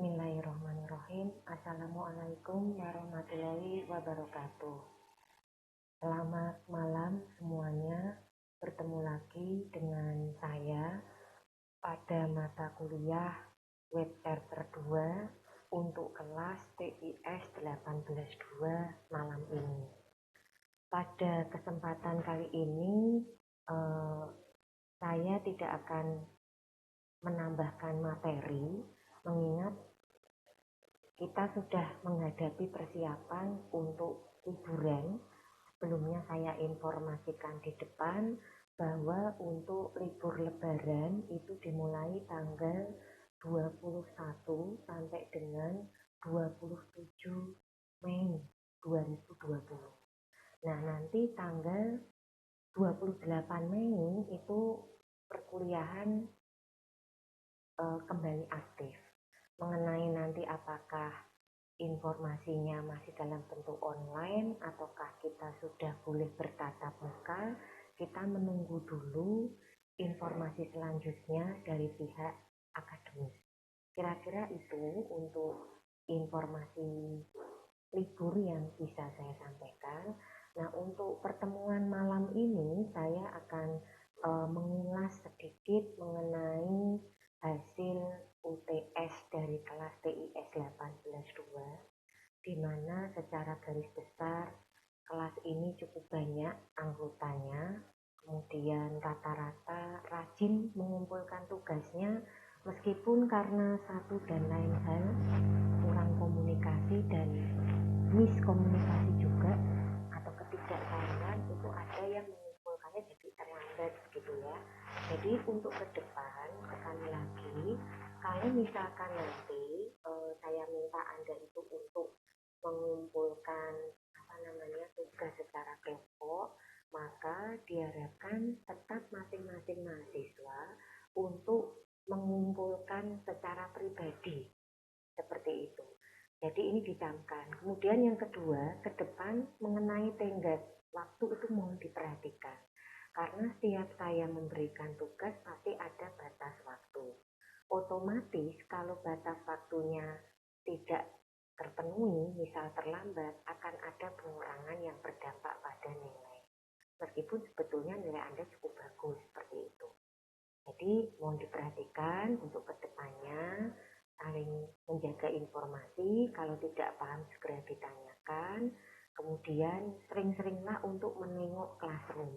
Bismillahirrahmanirrahim. Assalamualaikum warahmatullahi wabarakatuh. Selamat malam semuanya. Bertemu lagi dengan saya pada mata kuliah web server 2 untuk kelas TIS 182 malam ini. Pada kesempatan kali ini saya tidak akan menambahkan materi, mengingat kita sudah menghadapi persiapan untuk liburan. Sebelumnya saya informasikan di depan bahwa untuk libur lebaran itu dimulai tanggal 21 sampai dengan 27 Mei 2020. Nah, nanti tanggal 28 Mei itu perkuliahan kembali aktif. Mengenai nanti apakah informasinya masih dalam bentuk online ataukah kita sudah boleh bertatap muka, kita menunggu dulu informasi selanjutnya dari pihak akademis. Kira-kira itu untuk informasi libur yang bisa saya sampaikan. Nah, untuk pertemuan malam ini saya akan mengulas sedikit mengenai hasil UTS dari kelas TIS 182, di mana secara garis besar kelas ini cukup banyak anggotanya, kemudian rata-rata rajin mengumpulkan tugasnya, meskipun karena satu dan lain hal kurang komunikasi dan miskomunikasi juga atau ketidaktahuan itu ada yang mengumpulkannya jadi terlambat gitu ya. Jadi untuk ke depan sekali lagi, kalau misalkan nanti saya minta Anda itu untuk mengumpulkan tugas secara kelompok, maka diharapkan tetap masing-masing mahasiswa untuk mengumpulkan secara pribadi seperti itu. Jadi ini dicamkan. Kemudian yang kedua, ke depan mengenai tenggat waktu itu mohon diperhatikan. Karena setiap saya memberikan tugas pasti ada batas waktu. Otomatis kalau batas waktunya tidak terpenuhi, misal terlambat, akan ada pengurangan yang berdampak pada nilai. Meskipun sebetulnya nilai Anda cukup bagus seperti itu. Jadi mohon diperhatikan untuk kedepannya, saling menjaga informasi, kalau tidak paham segera ditanyakan, kemudian sering-seringlah untuk menengok classroom.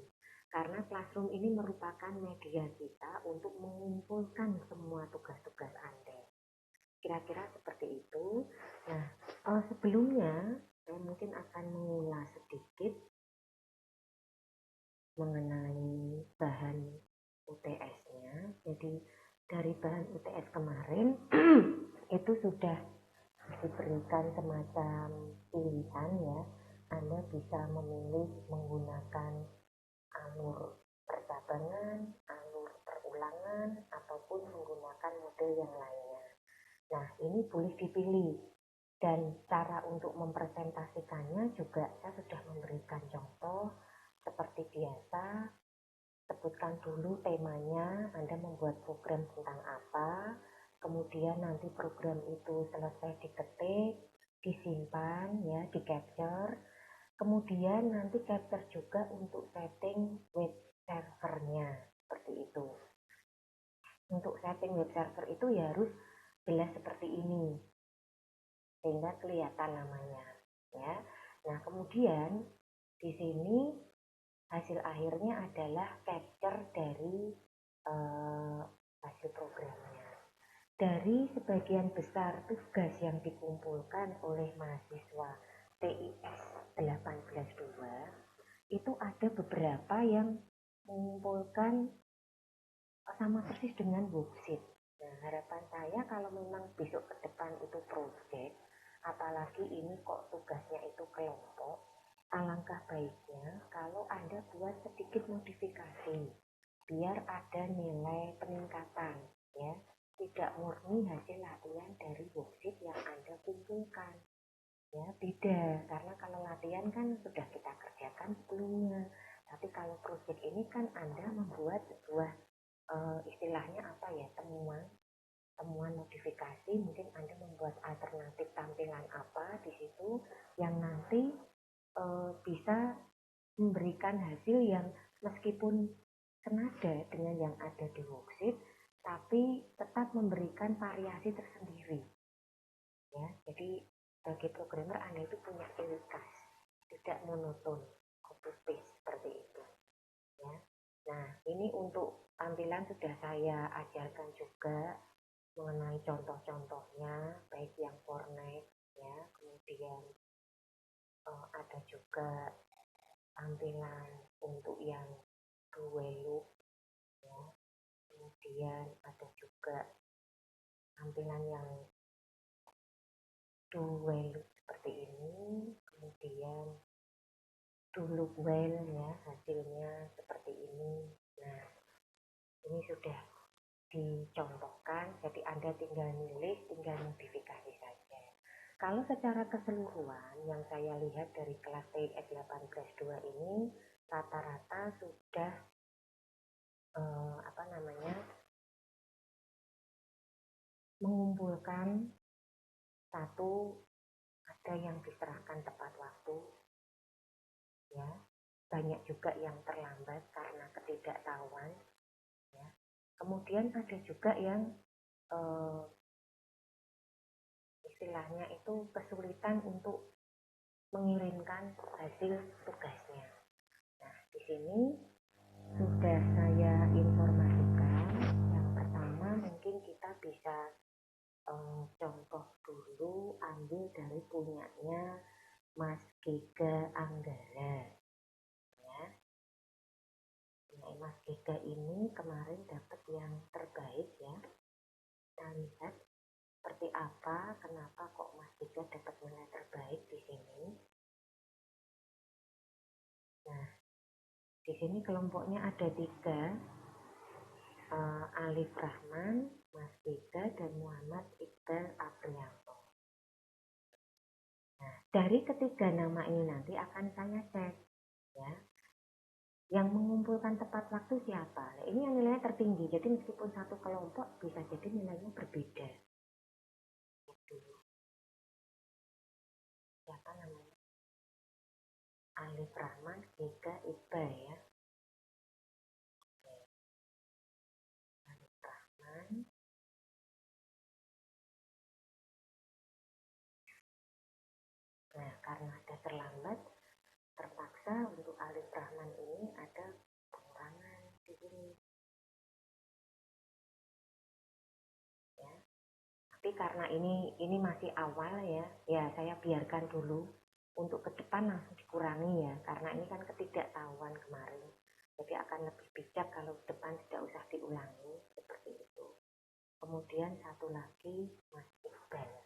Karena classroom ini merupakan media kita untuk mengumpulkan semua tugas-tugas Anda. Kira-kira seperti itu. Nah, sebelumnya saya mungkin akan mengulas sedikit mengenai bahan UTS-nya. Jadi dari bahan UTS kemarin itu sudah diberikan semacam pilihan ya. Anda bisa memilih menggunakan alur percabangan, alur perulangan, ataupun menggunakan model yang lainnya. Nah, ini boleh dipilih. Dan cara untuk mempresentasikannya juga saya sudah memberikan contoh seperti biasa. Sebutkan dulu temanya, Anda membuat program tentang apa, kemudian nanti program itu selesai diketik, disimpan ya, di capture. Kemudian nanti capture juga untuk setting web servernya, seperti itu. Untuk setting web server itu ya harus jelas seperti ini, sehingga kelihatan namanya. Ya. Nah kemudian di sini hasil akhirnya adalah capture dari hasil programnya. Dari sebagian besar tugas yang dikumpulkan oleh mahasiswa TIS 182, itu ada beberapa yang mengumpulkan sama persis dengan worksheet. Nah, harapan saya kalau memang besok ke depan itu project, apalagi ini kok tugasnya itu kelompok, alangkah baiknya kalau Anda buat sedikit modifikasi, biar ada nilai peningkatan, ya. Tidak murni hasil latihan dari worksheet yang Anda kumpulkan. Ya, beda. Karena kalau latihan kan sudah kita kerjakan sebelumnya. Tapi kalau project ini kan Anda membuat sebuah istilahnya apa ya, temuan temuan notifikasi, mungkin Anda membuat alternatif tampilan apa di situ yang nanti bisa memberikan hasil yang meskipun senada dengan yang ada di worksheet, tapi tetap memberikan variasi tersendiri. Ya, jadi bagi programmer Anda itu punya ciri khas, tidak monoton, copy paste seperti itu. Ya. Nah, ini untuk tampilan sudah saya ajarkan juga mengenai contoh-contohnya, baik yang format, ya, kemudian ada juga tampilan untuk yang dua loop, ya, kemudian ada juga tampilan yang dua loop seperti ini, kemudian do loop well, ya, hasilnya seperti ini. Nah, ini sudah dicontohkan, jadi Anda tinggal milih, tinggal modifikasi saja. Kalau secara keseluruhan yang saya lihat dari kelas TIS 18+2 ini rata-rata sudah mengumpulkan satu, ada yang diserahkan tepat waktu, ya, banyak juga yang terlambat karena ketidaktahuan, ya. Kemudian ada juga yang istilahnya itu kesulitan untuk mengirimkan hasil tugasnya. Nah, di sini sudah saya informasikan. Yang pertama mungkin kita bisa contoh dulu, ambil dari punyanya Mas Giga Anggara. Ya. Punya Mas Giga ini kemarin dapat yang terbaik, ya. Kita lihat seperti apa, kenapa kok Mas Giga dapat nilai terbaik di sini. Nah, di sini kelompoknya ada 3, Alif Rahman, Mas Giga, dan Muhammad Iqbal Aprianto. Nah, dari ketiga nama ini nanti akan saya cek, ya, yang mengumpulkan tepat waktu siapa. Nah, ini yang nilainya tertinggi, jadi meskipun satu kelompok bisa jadi nilainya berbeda. Gitu. Siapa namanya? Alif Rahman, Giga, Iqbal, ya. Oke. Alif Rahman. Nah, karena ada terlambat, terpaksa untuk Alif Rahman ini ada pengurangan di sini. Ya. Tapi karena ini masih awal, ya, ya saya biarkan dulu. Untuk ke depan langsung dikurangi, ya, karena ini kan ketidaktahuan kemarin. Jadi akan lebih bijak kalau ke depan tidak usah diulangi seperti itu. Kemudian satu lagi Mas Iqbal.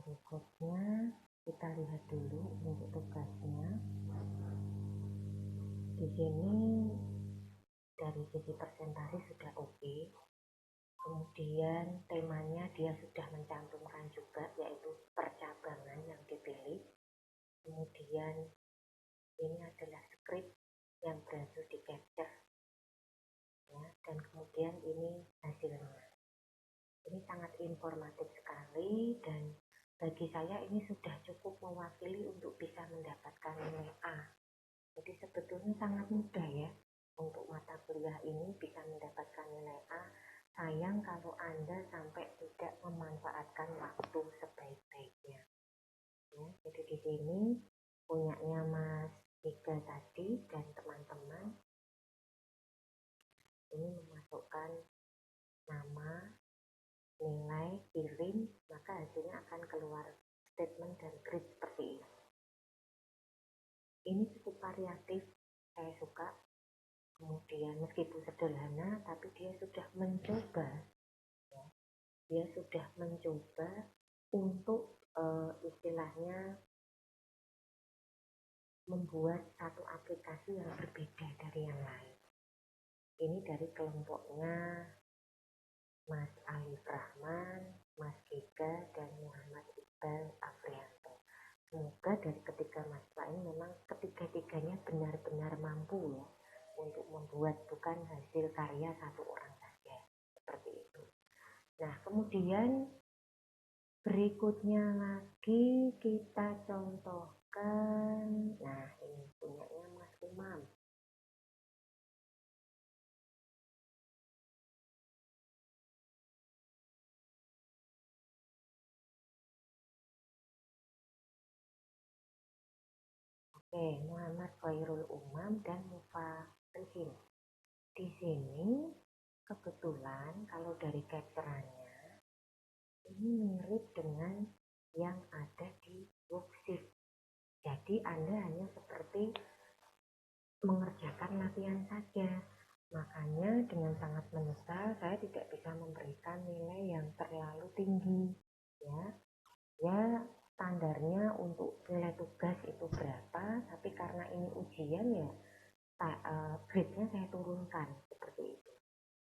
Berikutnya kita lihat dulu untuk tugasnya. Di sini dari sisi presentasi sudah oke. Kemudian temanya dia sudah mencantumkan juga, yaitu percabangan yang dipilih. Kemudian ini adalah script yang berhasil di capture, ya, dan kemudian ini hasilnya. Ini sangat informatif sekali, dan bagi saya ini sudah cukup mewakili untuk bisa mendapatkan nilai A. Jadi sebetulnya sangat mudah, ya, untuk mata kuliah ini bisa mendapatkan nilai A. Sayang kalau Anda sampai tidak memanfaatkan waktu sebaik-baiknya. Ya, jadi di sini punyanya Mas Giga tadi dan teman-teman ini memasukkan nama, nilai, kirim, maka hasilnya akan keluar statement dan grid seperti ini. Ini cukup variatif, saya suka. Kemudian meskipun sederhana, tapi dia sudah mencoba, ya, dia sudah mencoba untuk istilahnya membuat satu aplikasi yang berbeda dari yang lain. Ini dari kelompoknya Mas Alif Rahman, Mas Giga, dan Muhammad Iqbal Afrianto. Semoga dari ketiga mahasiswa ini memang ketiga-tiganya benar-benar mampu ya untuk membuat bukan hasil karya satu orang saja, seperti itu. Nah, kemudian berikutnya lagi kita contohkan, nah ini punyanya Mas Umam. Oke, Muhammad Khairul Umam dan Mufarihin. Di sini kebetulan kalau dari capturannya ini mirip dengan yang ada di worksheet. Jadi Anda hanya seperti mengerjakan latihan saja. Makanya dengan sangat menyesal saya tidak bisa memberikan nilai yang terlalu tinggi. Ya standarnya untuk nilai tugas itu berapa, tapi karena ini ujian ya grade-nya saya turunkan seperti itu.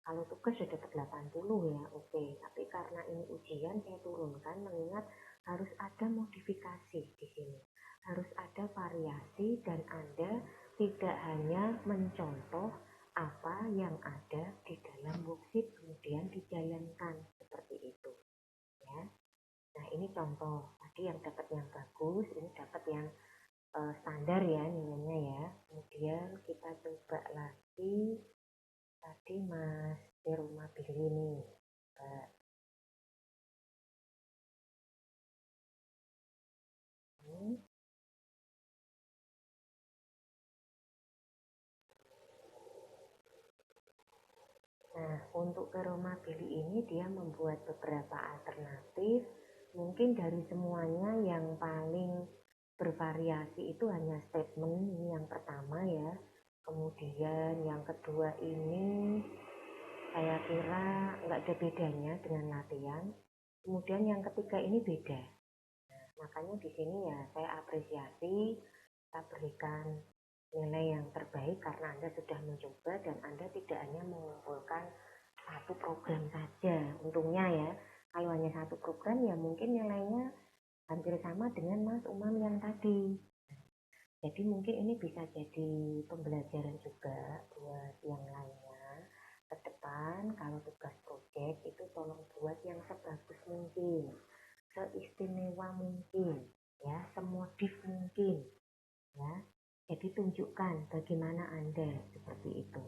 Kalau tugas sudah dapat 80 ya oke, tapi karena ini ujian saya turunkan mengingat harus ada modifikasi di sini. Harus ada variasi dan Anda tidak hanya mencontoh apa yang ada di dalam worksheet kemudian dijalankan seperti itu ya. Nah, ini contoh. Tadi yang dapat yang bagus, ini dapat yang standar ya nilainya ya. Kemudian kita coba lagi. Tadi Mas di rumah Billy nih. Ini. Nah, untuk ke rumah Billy ini dia membuat beberapa alternatif. Mungkin dari semuanya yang paling bervariasi itu hanya statement ini yang pertama ya. Kemudian yang kedua ini saya kira nggak ada bedanya dengan latihan. Kemudian yang ketiga ini beda. Nah, makanya di sini ya saya apresiasi, kita berikan nilai yang terbaik karena Anda sudah mencoba dan Anda tidak hanya mengumpulkan satu program saja. Untungnya ya, kalau hanya satu program ya mungkin nilainya hampir sama dengan Mas Umam yang tadi. Jadi mungkin ini bisa jadi pembelajaran juga buat yang lainnya. Ke depan kalau tugas proyek itu tolong buat yang sebagus mungkin, seistimewa mungkin, ya, semodif mungkin, ya. Jadi tunjukkan bagaimana Anda seperti itu.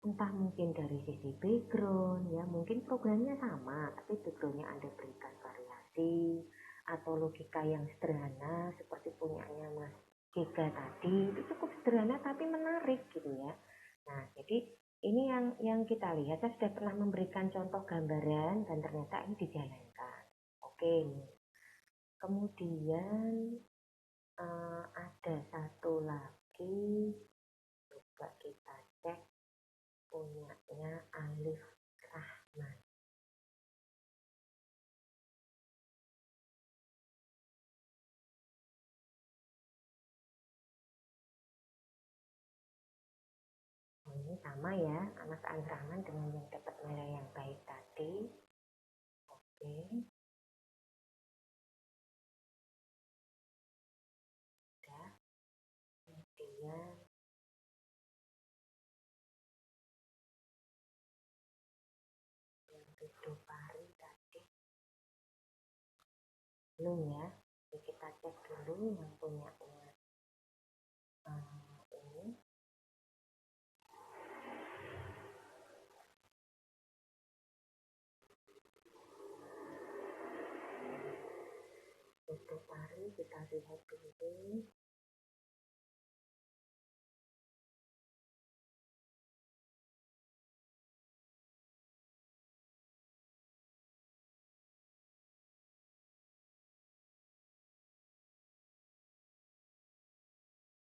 Entah mungkin dari sisi background, ya, mungkin programnya sama, tapi backgroundnya Anda berikan variasi, atau logika yang sederhana seperti punyanya Mas Giga tadi, itu cukup sederhana tapi menarik gitu ya. Nah, jadi ini yang kita lihat, saya sudah pernah memberikan contoh gambaran dan ternyata ini dijalankan. Oke, kemudian ada satu lagi, coba kita cek punyanya Alif Rahman. Ini sama ya, Mas Alif Rahman dengan yang dapat nilai yang baik tadi. Oke. Udah. Kemudian yang Tuduh Pari tadi belum ya. Jadi kita cek dulu yang punyanya ini. Tuduh Pari kita lihat dulu.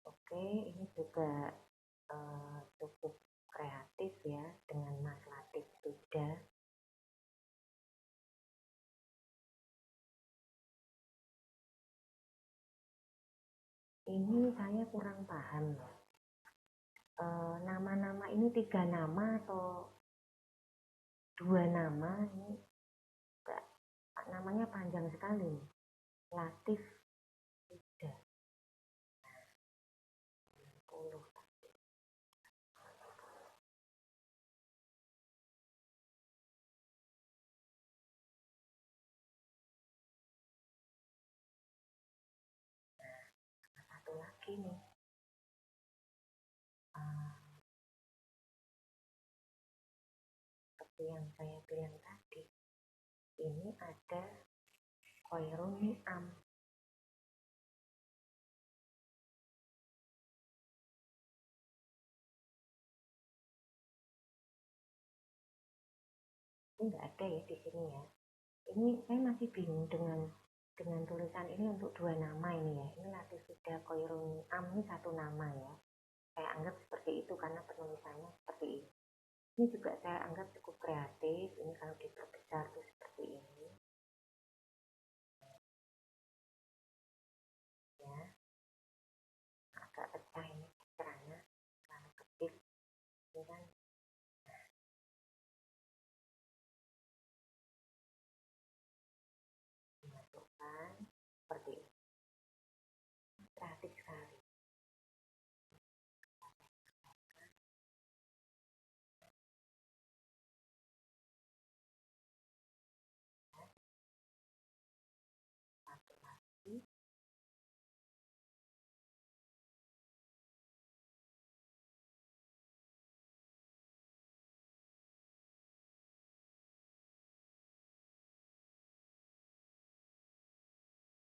Oke, ini juga cukup kreatif ya dengan Mas Latif Suda. Ini saya saya kurang paham ya. Nama-nama ini 3 nama atau 2 nama ini? Enggak, namanya panjang sekali. Latif Ida. 10. Satu lagi nih. Seperti yang saya bilang tadi, ini ada Khairul Ni'am. Ini enggak ada ya di sini ya. Ini saya masih bingung dengan tulisan ini untuk 2 nama ini ya. Ini Latif Ida Khairul Ni'am ini 1 nama ya. Saya anggap seperti itu karena penulisannya seperti ini. Ini juga saya anggap cukup kreatif. Ini kalau diperbesar tuh seperti ini. Ya. Agak pecah ini pikirannya. Kalau kecil. Ini kan. Dimasukkan. Seperti ini. Kreatif sekali. Satu lagi.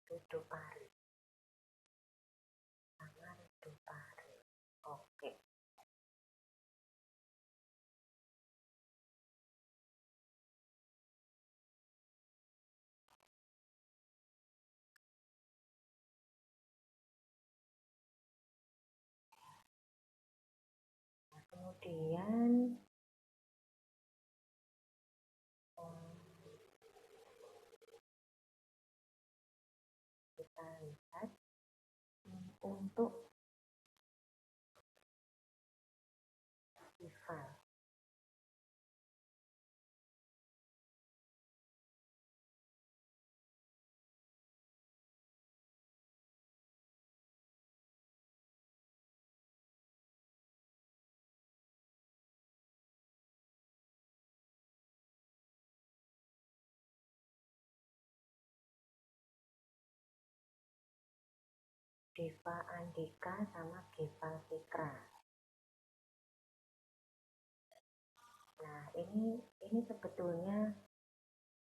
Ridho Pari. Sama Ridho Pari. Oke. Nah, kemudian kita lihat untuk festival. Deva Andika sama Geval Fikra. Nah, ini sebetulnya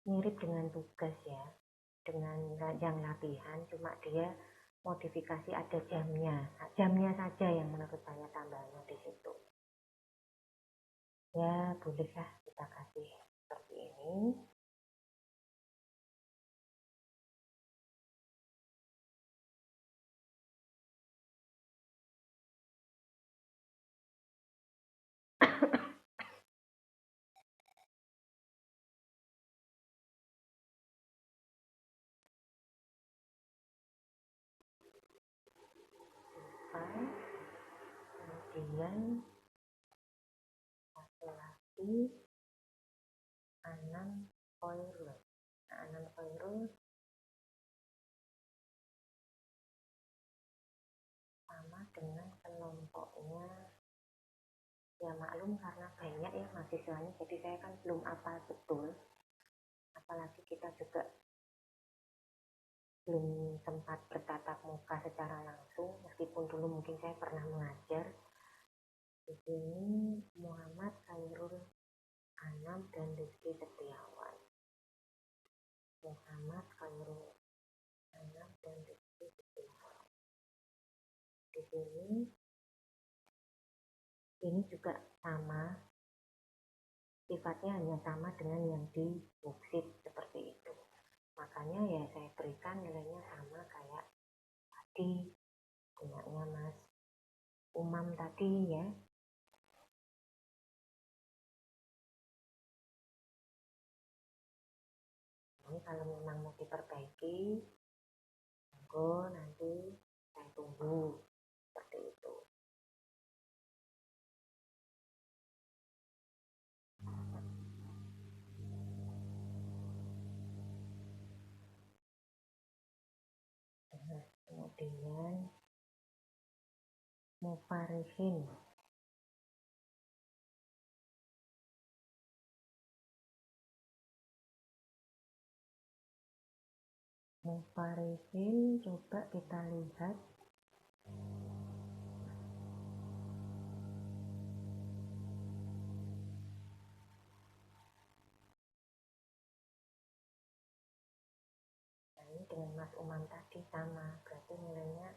mirip dengan tugas ya, dengan yang latihan, cuma dia modifikasi ada jamnya saja yang menurut saya tambahnya di situ. Ya, bolehlah kita kasih seperti ini. Kemudian satu lagi Anam Khairul. Nah, Anam Khairul sama dengan kelompoknya. Ya maklum karena banyak ya mahasiswanya, jadi saya kan belum apa betul. Apalagi kita juga belum sempat bertatap muka secara langsung, meskipun dulu mungkin saya pernah mengajar. Di sini Muhammad Khairul Anam dan Rizky Setiawan. Muhammad Khairul Anam dan Rizky Setiawan. Di ini juga sama, sifatnya hanya sama dengan yang di worksheet seperti itu. Makanya ya saya berikan nilainya sama kayak tadi punyanya Mas Umam tadi ya. Ini kalau memang mau diperbaiki, monggo nanti saya tunggu seperti kemudian Mufarihin. Mufarihin coba kita lihat. Nah, ini dengan Mas Umam tadi sama, berarti nilainya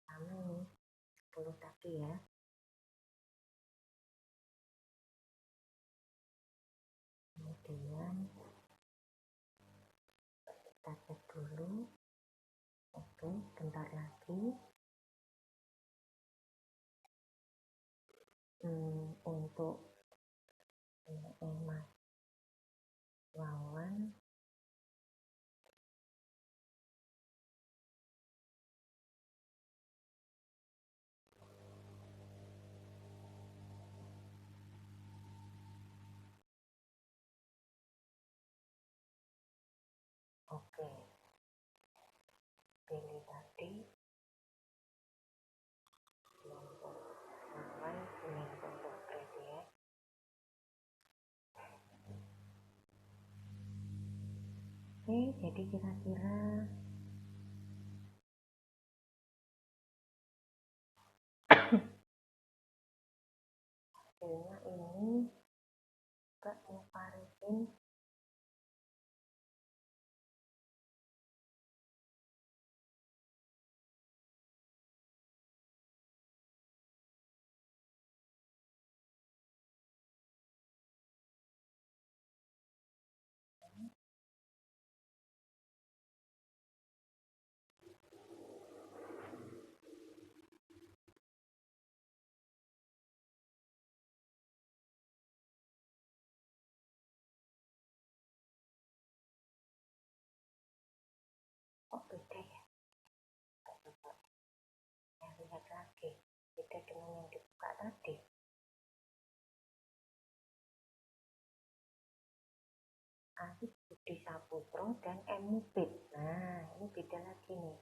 sama nih, 10 tadi ya. Kemudian kita cek dulu. Oke, bentar lagi. Untuk Mas Wawan, oke, pilih tadi kelompok Wawan, pilih kelompok Predi ya. Oke, jadi kira-kira hasilnya ini ke Mufarihin beda ya. Coba saya lihat lagi, beda dengan yang dibuka tadi. Alif Budi Saputro dan M Mubin. Nah, ini beda lagi nih.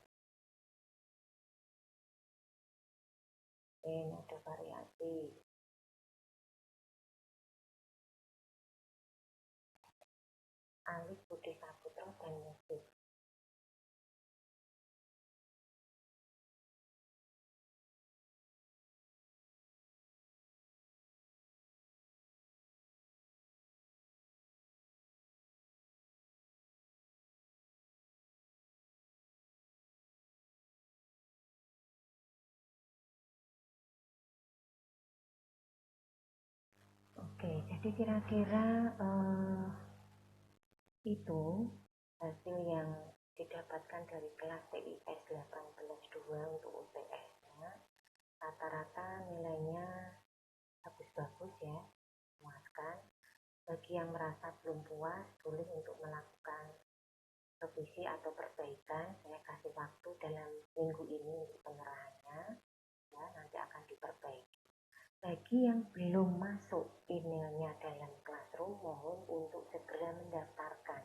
Ini ada variasi. Alif Budi Saputro dan Mubin. Oke, jadi kira-kira itu hasil yang didapatkan dari kelas TIS 18.2 untuk UTS-nya. Rata-rata nilainya bagus-bagus ya, memuaskan. Bagi yang merasa belum puas, boleh untuk melakukan revisi atau perbaikan. Saya kasih waktu dalam minggu ini untuk penyerahannya, ya nanti akan diperbaiki. Bagi yang belum masuk emailnya dalam Classroom, mohon untuk segera mendaftarkan,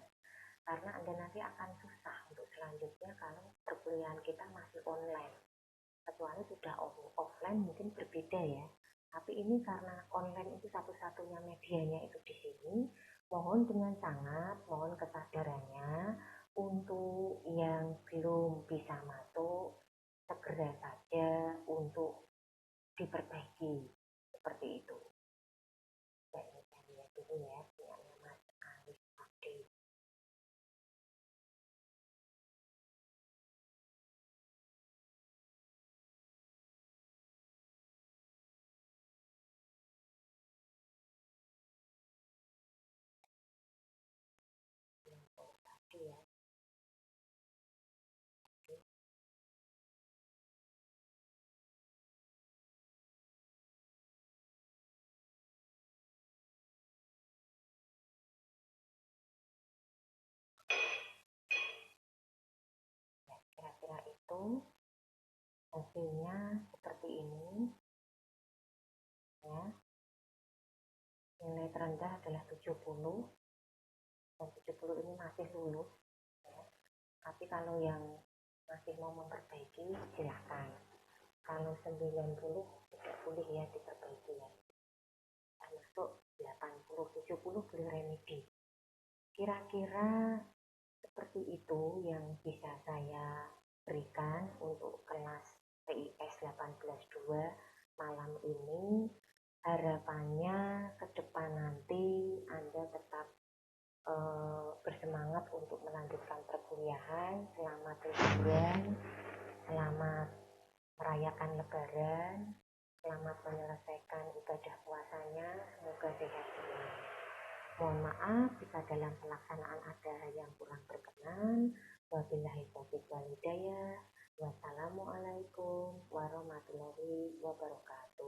karena Anda nanti akan susah untuk selanjutnya kalau perkuliahan kita masih online. Kecuali sudah offline mungkin berbeda ya. Tapi ini karena online itu satu-satunya medianya itu di sini, mohon dengan sangat mohon kesadarannya untuk yang belum bisa masuk segera saja untuk diperbaiki seperti itu. Saya lihat dulu ya, punyanya Mas Alif tadi. Tadi ya. Kira-kira itu hasilnya seperti ini ya. Nilai terendah adalah 70 dan 70 ini masih lulus ya. Tapi kalau yang masih mau memperbaiki silahkan. Kalau 90 tidak boleh ya diperbaiki ya, termasuk 80 70 boleh remedi. Kira-kira seperti itu yang bisa saya berikan untuk kelas PIS 18.2 malam ini. Harapannya ke depan nanti Anda tetap bersemangat untuk melanjutkan perkuliahan. Selamat liburan, selamat merayakan lebaran, selamat menyelesaikan ibadah puasanya, semoga sehat semua. Mohon maaf jika dalam pelaksanaan ada yang kurang berkenan. Wabillahi taufiq wal hidayah. Wassalamualaikum warahmatullahi wabarakatuh.